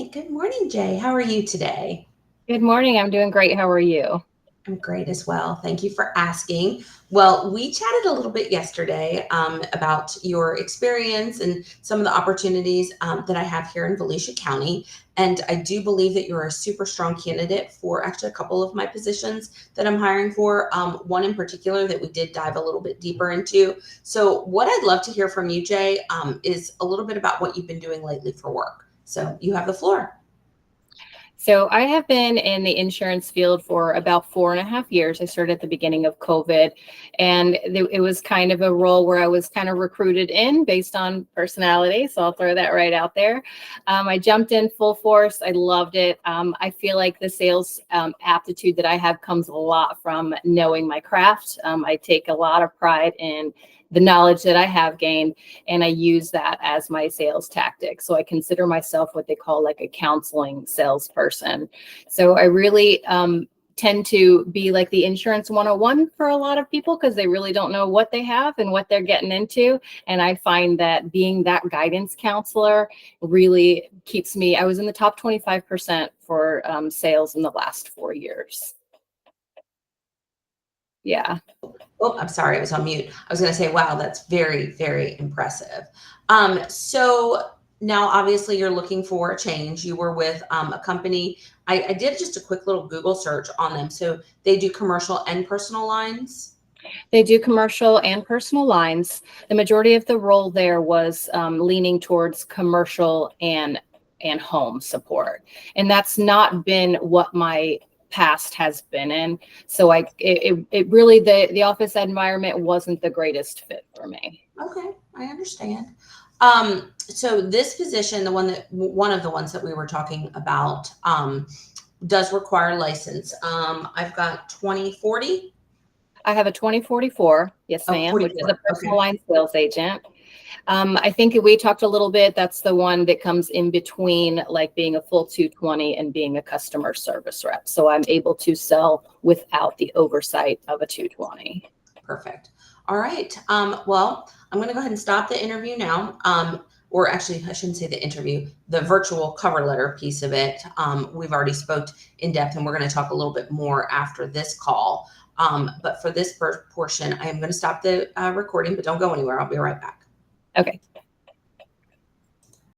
Hi, good morning, Jay. How are you today? Good morning. I'm doing great. How are you? I'm great as well. Thank you for asking. Well, we chatted a little bit yesterday about your experience and some of the opportunities that I have here in Volusia County. And I do believe that you're a super strong candidate for actually a couple of my positions that I'm hiring for. One in particular that we did dive a little bit deeper into. So, what I'd love to hear from you, Jay, is a little bit about what you've been doing lately for work. So, you have the floor. So I have been in the insurance field for about 4.5 years. I started at the beginning of COVID, and it was kind of a role where I was kind of recruited in based on personality. So I'll throw that right out there. I jumped in full force. I loved it. I feel like the sales aptitude that I have comes a lot from knowing my craft. I take a lot of pride in the knowledge that I have gained, and I use that as my sales tactic. So I consider myself what they call like a counseling salesperson. So I really tend to be like the insurance 101 for a lot of people because they really don't know what they have and what they're getting into. And I find that being that guidance counselor really keeps me. I was in the top 25% for sales in the last 4 years. Yeah. Oh, I'm sorry, I was on mute. I was going to say, wow, that's very, very impressive. So now obviously you're looking for a change. You were with a company. I did just a quick little Google search on them. So they do commercial and personal lines. They do commercial and personal lines. The majority of the role there was leaning towards commercial and home support, and that's not been what my past has been in. So it really the office environment wasn't the greatest fit for me. Okay, I understand. So this position, one of the ones that we were talking about, does require license. I've got 2040. I have a 2044, yes, Oh, ma'am, which is a 44. personal Okay. line sales agent. I think we talked a little bit. That's the one that comes in between like being a full 220 and being a customer service rep. So I'm able to sell without the oversight of a 220. Perfect. All right. Well, I'm going to go ahead and stop the interview now. Or actually, I shouldn't say the interview, the virtual cover letter piece of it. We've already spoke in depth, and we're going to talk a little bit more after this call. But for this portion, I am going to stop the recording, but don't go anywhere. I'll be right back. Okay.